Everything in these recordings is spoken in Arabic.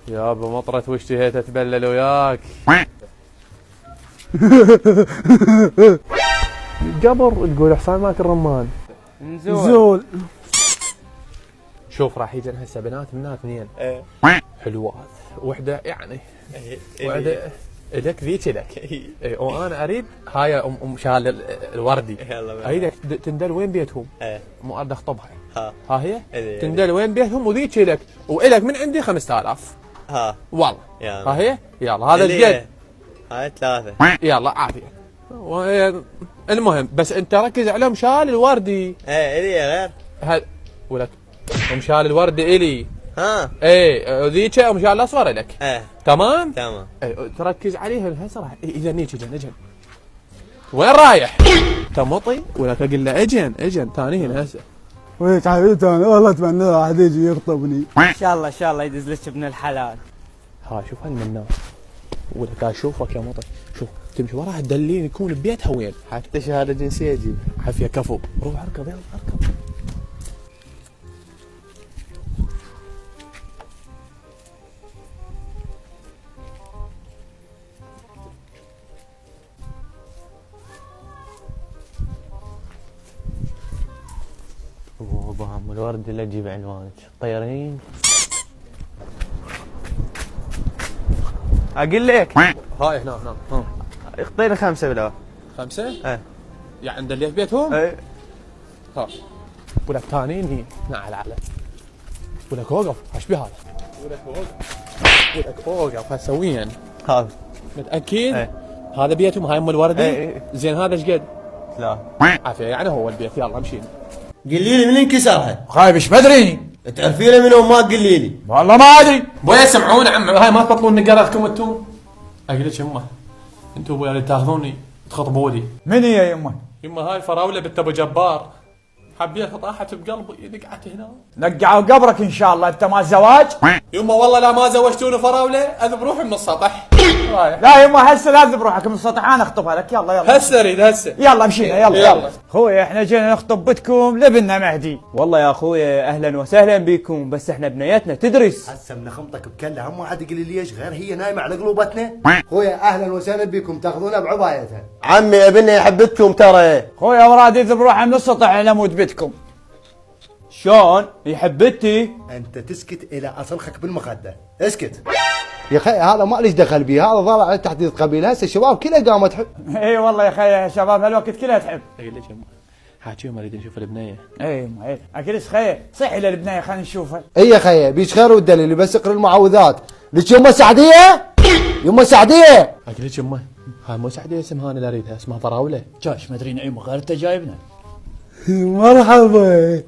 يابا مطرت واشتهيت اتبلل وياك. قبر تقول حصان ماكل رمان. نزول. شوف راح يجن هسه بنات منا اثنين حلوات، وحده يعني وحده لك ذيك لك وانا اريد هاي ام شال الوردي اريد تندل وين بيتهم؟ مو اريد اخطبها. ها هي تندل وين بيتهم وذيك لك والك من عندي 5000. ها والله ها هي. يلا هذا الجد هاي 3 يلا عافيه. المهم بس انت ركز على مشال الوردي. الي غير هل ولك مشال الوردي الي. ها ذيك مشال الاصفر لك. تمام تركز عليها هسه راح اذا نيجي اجن وين رايح؟ تمطي ولك اقول له اجن ثانيين هسه. ويك حبيبتي انا والله اتمنى واحد يجي يخطبني. ان شاء الله يدز لك ابن الحلال. ها شوف هالمنان ولك اشوفك يا مطي. شوف تمشي وراها تدلين يكون ببيتها وين؟ حتى شهاده جنسيه جيب. عافيه كفو. روح اركض يلا اركض. ابو هم الورد اللي تجيب عنوانك طيرين. اقول لك هاي هنا اعطينا 5 بلا 5 يعني ندليها في بيتهم؟ ها ولك ثانيين هي على ولك اوقف ايش بهذا؟ ولك اوقف هسوين هذا متاكد؟ هذا بيتهم هاي ام الوردي؟ زين هذا ايش قد؟ لا عافيه يعني هو البيت. يلا امشي. قلي لي من انكسرها خايب ايش بدري؟ تعرفي له منهم ما قلي لي؟ والله ما ادري. بويا يسمعون عم هاي ما تبطلون نقراتكم انتم؟ اقول لك يمه انتم ابويا اللي تاخذوني تخطبوني. من هي يمه؟ يمه هاي الفراوله بنت ابو جبار حبيتها طاحت بقلبي دقعت هنا. نقعوا قبرك ان شاء الله. انت مال زواج؟ يمه والله لا ما زوجتوني فراوله اذب روحي من السطح. لا يمه هسه لازم بروحك من السطح انا اخطبها لك. يلا هسه اريد هسه. يلا مشينا يلا. خويا احنا جينا نخطب بتكم لبنا مهدي. والله يا اخويا اهلا وسهلا بكم بس احنا بنيتنا تدرس. هسه بنخمطك بكله هم واحد يقول لي ليش غير هي نايمه على قلوبتنا. خويا اهلا وسهلا بكم تاخذونا بعبايتها. عمي ابني يحبكم ترى. خويا وراد يذب روحه من السطح على مود بيتكم. شلون يحبتي؟ انت تسكت الى اصرخك بالمخده. اسكت يا اخي هذا ما ليش دخل بيه. هذا ضال على تحديد قبيله. هسه الشباب كلها قامت تحب. اي والله يا اخي يا شباب هالوقت كلها تحب. اقول لك يمه حاجيهم اريد نشوف البنيه. اي اكيد خي صحي للبنيه خلينا نشوفها. اي يا خي بيش خير والدليل بس اقرا المعوذات. لك يمه سعديه؟ يمه سعديه اقول لك يمه هاي مو سعديه اسمها انا اللي اريدها اسمها فراوله. جاش ما ادري نعيم غير انت جايبنا. مرحبا.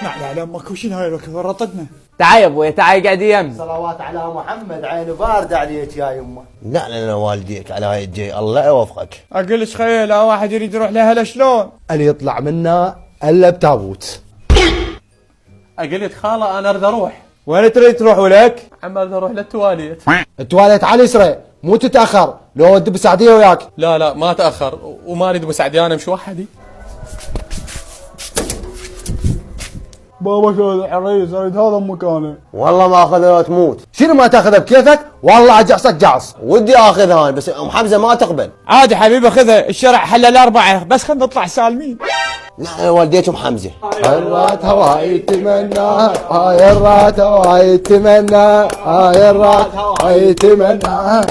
نعم على امك وشنو هاي الوقت ورطتنا. تعال يا ابويا تعال قاعد يم. صلوات على محمد عين بارده عليك يا يمه. نعلن والديك على هاي الجاي الله يوفقك. اقول لك خيال لا واحد يريد يروح لهلا شلون؟ اللي يطلع منا الا بتابوت. اقول لك خاله انا اريد اروح. وين تريد تروح ولك؟ عم اريد اروح للتواليت. التواليت على اليسرى مو تتاخر لو ودي بسعديه وياك. لا ما تاخر وما اريد بسعدي انا امشي وحدي. بابا شو الحريص اريد هذا مكانه. والله ما اخذها تموت. شنو ما تاخذها بكيفك؟ والله اجعصك جعص. ودي اخذها بس ام حمزه ما تقبل. عادي حبيبي خذها الشرع حلل 4 بس خلينا نطلع سالمين. نعم والديك ام حمزه. الرات هواي يتمنى هاي الرات هواي يتمنى هاي الرات هواي يتمنى.